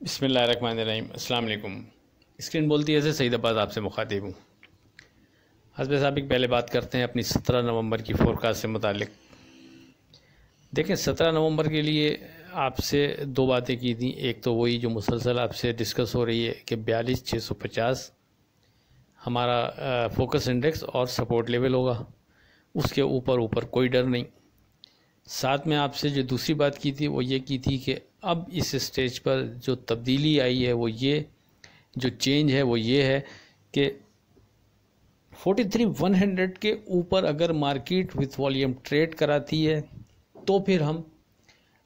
बिस्मिल्लाहिर्रहमानिर्रहीम। अस्सलाम वालेकुम। स्क्रीन बोलती है ऐसे सईद अब्बास आपसे मुखातिब हूँ। हस्ब साबिक पहले बात करते हैं अपनी 17 नवंबर की फोरकास्ट से मुतालिक। देखें, 17 नवंबर के लिए आपसे दो बातें की थी। एक तो वही जो मुसलसल आपसे डिस्कस हो रही है कि 42,650 हमारा फोकस इंडेक्स और सपोर्ट लेवल होगा, उसके ऊपर कोई डर नहीं। साथ में आपसे जो दूसरी बात की थी वो ये की थी कि अब इस स्टेज पर जो तब्दीली आई है वो ये जो चेंज है वो ये है कि 43,100 के ऊपर अगर मार्केट विथ वॉल्यूम ट्रेड कराती है तो फिर हम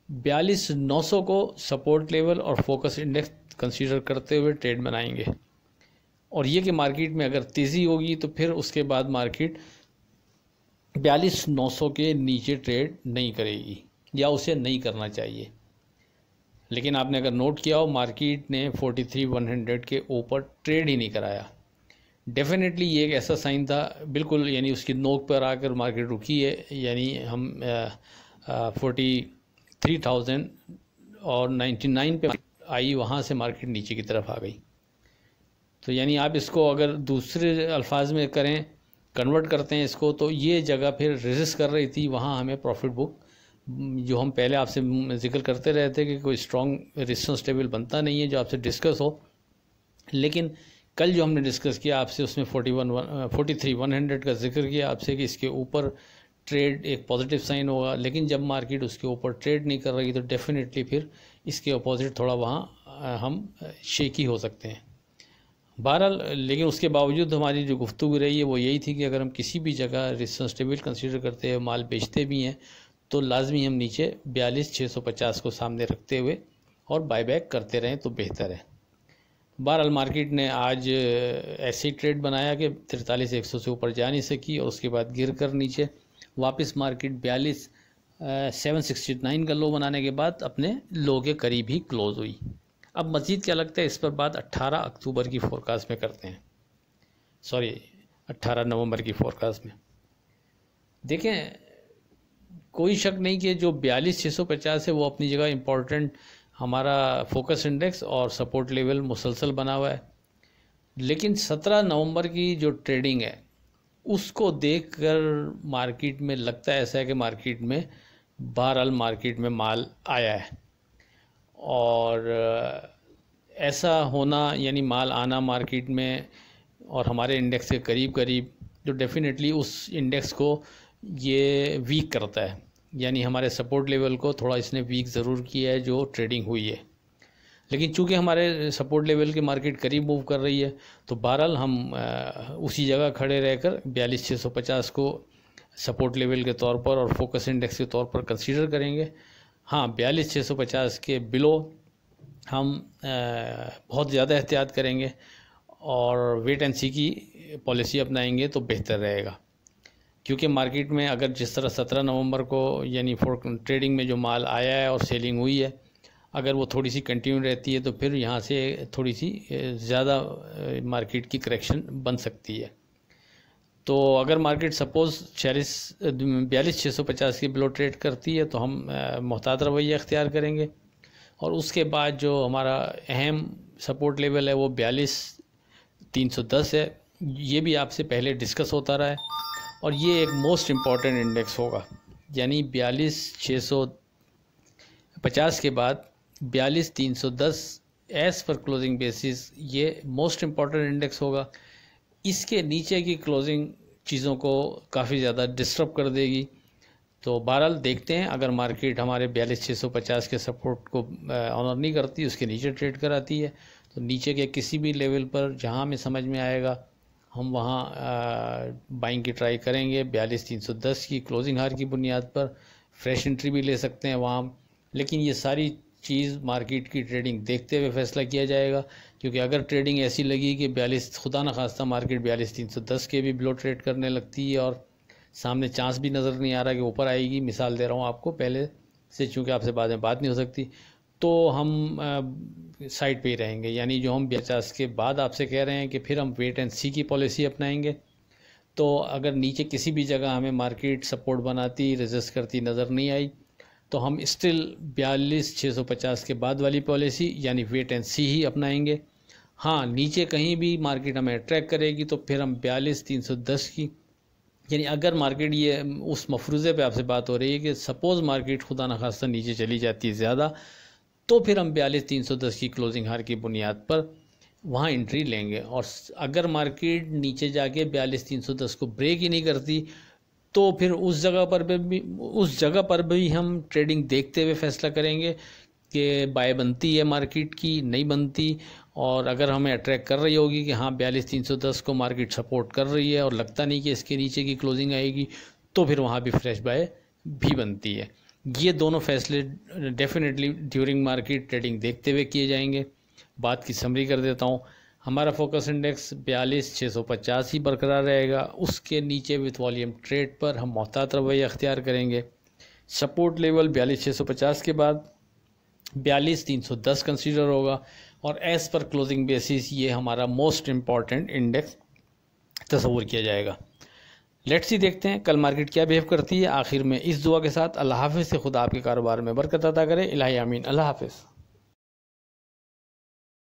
42,900 को सपोर्ट लेवल और फोकस इंडेक्स कंसीडर करते हुए ट्रेड बनाएंगे। और ये कि मार्केट में अगर तेज़ी होगी तो फिर उसके बाद मार्केट 42,900 के नीचे ट्रेड नहीं करेगी या उसे नहीं करना चाहिए। लेकिन आपने अगर नोट किया हो, मार्केट ने 43,100 के ऊपर ट्रेड ही नहीं कराया। डेफिनेटली ये एक ऐसा साइन था बिल्कुल, यानी उसकी नोक पर आकर मार्केट रुकी है। यानी हम 43,000 और 99 पे आई, वहाँ से मार्केट नीचे की तरफ आ गई। तो यानी आप इसको अगर दूसरे अल्फाज में करें, कन्वर्ट करते हैं इसको, तो ये जगह फिर रेजिस्ट कर रही थी, वहाँ हमें प्रॉफिट बुक जो हम पहले आपसे जिक्र करते रहे थे कि कोई स्ट्रॉन्ग रेजिस्टेंस टेबल बनता नहीं है जो आपसे डिस्कस हो। लेकिन कल जो हमने डिस्कस किया आपसे उसमें 43,100 का जिक्र किया आपसे कि इसके ऊपर ट्रेड एक पॉजिटिव साइन होगा। लेकिन जब मार्केट उसके ऊपर ट्रेड नहीं कर रही तो डेफिनेटली फिर इसके अपोजिट थोड़ा वहाँ हम शेकी हो सकते हैं। बहरहाल, लेकिन उसके बावजूद हमारी जो गुफ्तगू रही है वो यही थी कि अगर हम किसी भी जगह रेजिस्टेंस टेबल कंसीडर करते हैं, माल बेचते भी हैं, तो लाजमी हम नीचे 42,650 को सामने रखते हुए और बायबैक करते रहें तो बेहतर है। बहरहाल मार्केट ने आज ऐसे ट्रेड बनाया कि 43,100 से ऊपर जा नहीं सकी और उसके बाद गिर कर नीचे वापस मार्केट 42,769 का लो बनाने के बाद अपने लो के करीब ही क्लोज हुई। अब मज़ीद क्या लगता है इस पर बात 18 अक्टूबर की फोरकास्ट में करते हैं, 18 नवंबर की फोरकास्ट में। देखें, कोई शक नहीं कि जो 42,650 है वो अपनी जगह इम्पोर्टेंट हमारा फोकस इंडेक्स और सपोर्ट लेवल मुसलसल बना हुआ है। लेकिन 17 नवंबर की जो ट्रेडिंग है उसको देखकर मार्केट में लगता है ऐसा है कि मार्केट में बहरहाल मार्केट में माल आया है। और ऐसा होना यानी माल आना मार्केट में और हमारे इंडेक्स के करीब करीब, जो डेफिनेटली उस इंडेक्स को ये वीक करता है। यानी हमारे सपोर्ट लेवल को थोड़ा इसने वीक ज़रूर किया है जो ट्रेडिंग हुई है। लेकिन चूंकि हमारे सपोर्ट लेवल की मार्केट करीब मूव कर रही है तो बहरहाल हम उसी जगह खड़े रहकर 42,650 को सपोर्ट लेवल के तौर पर और फोकस इंडेक्स के तौर पर कंसीडर करेंगे। हाँ, 42,650 के बिलो हम बहुत ज़्यादा एहतियात करेंगे और वेट एंड सी की पॉलिसी अपनाएंगे तो बेहतर रहेगा। क्योंकि मार्केट में अगर जिस तरह 17 नवंबर को यानी ट्रेडिंग में जो माल आया है और सेलिंग हुई है, अगर वो थोड़ी सी कंटिन्यू रहती है तो फिर यहाँ से थोड़ी सी ज़्यादा मार्केट की करेक्शन बन सकती है। तो अगर मार्केट सपोज़ 42,650 के बिलो ट्रेड करती है तो हम मोहतात रवैया अख्तियार करेंगे। और उसके बाद जो हमारा अहम सपोर्ट लेवल है वो 42,310 है। ये भी आपसे पहले डिस्कस होता रहा है और ये एक मोस्ट इम्पॉर्टेंट इंडेक्स होगा। यानी 42,650 के बाद 42,310 एज़ पर क्लोजिंग बेसिस ये मोस्ट इम्पॉर्टेंट इंडेक्स होगा। इसके नीचे की क्लोजिंग चीज़ों को काफ़ी ज़्यादा डिस्टर्ब कर देगी। तो बहरहाल देखते हैं, अगर मार्केट हमारे 42,650 के सपोर्ट को ऑनर नहीं करती, उसके नीचे ट्रेड कराती है, तो नीचे के किसी भी लेवल पर जहां हमें समझ में आएगा हम वहां बाइंग की ट्राई करेंगे। 42,310 की क्लोजिंग हार की बुनियाद पर फ्रेश एंट्री भी ले सकते हैं वहां। लेकिन ये सारी चीज़ मार्केट की ट्रेडिंग देखते हुए फैसला किया जाएगा। क्योंकि अगर ट्रेडिंग ऐसी लगी कि 42 खुदा न खास्ता मार्केट 42,310 के भी बिलो ट्रेड करने लगती है और सामने चांस भी नज़र नहीं आ रहा कि ऊपर आएगी, मिसाल दे रहा हूँ आपको पहले से, चूँकि आपसे बाद में बात नहीं हो सकती, तो हम साइड पे ही रहेंगे। यानी जो हम 50 के बाद आपसे कह रहे हैं कि फिर हम वेट एंड सी की पॉलिसी अपनाएंगे। तो अगर नीचे किसी भी जगह हमें मार्केट सपोर्ट बनाती रेजिस्ट करती नज़र नहीं आई तो हम स्टिल 42,650 के बाद वाली पॉलिसी यानी वेट एंड सी ही अपनाएंगे। हाँ, नीचे कहीं भी मार्केट हमें अट्रैक्ट करेगी तो फिर हम 42,310 की, यानी अगर मार्केट ये उस मफरूज़े पे आपसे बात हो रही है कि सपोज़ मार्केट खुदा न खास्ता नीचे चली जाती है ज़्यादा, तो फिर हम 42,310 की क्लोजिंग हार की बुनियाद पर वहाँ एंट्री लेंगे। और अगर मार्केट नीचे जाके 42,310 को ब्रेक ही नहीं करती तो फिर उस जगह पर भी हम ट्रेडिंग देखते हुए फैसला करेंगे कि बाय बनती है मार्केट की, नहीं बनती। और अगर हमें अट्रैक्ट कर रही होगी कि हाँ 42,310 को मार्केट सपोर्ट कर रही है और लगता नहीं कि इसके नीचे की क्लोजिंग आएगी, तो फिर वहाँ भी फ्रेश बाय भी बनती है। ये दोनों फैसले डेफिनेटली ड्यूरिंग मार्केट ट्रेडिंग देखते हुए किए जाएंगे। बात की समरी कर देता हूँ। हमारा फोकस इंडेक्स 42,650 ही बरकरार रहेगा। उसके नीचे विथ वॉल्यूम ट्रेड पर हम मोहतात रवैया अख्तियार करेंगे। सपोर्ट लेवल 42,650 के बाद 42,310 कंसीडर होगा और एज़ पर क्लोजिंग बेसिस ये हमारा मोस्ट इम्पॉर्टेंट इंडेक्स तस्वूर किया जाएगा। लेट्स सी देखते हैं कल मार्केट क्या बिहेव करती है। आखिर में इस दुआ के साथ अल्लाह हाफ़िज़ से खुदा आपके कारोबार में बरकत अता करे। इलाही आमीन। अल्लाह हाफ़िज़।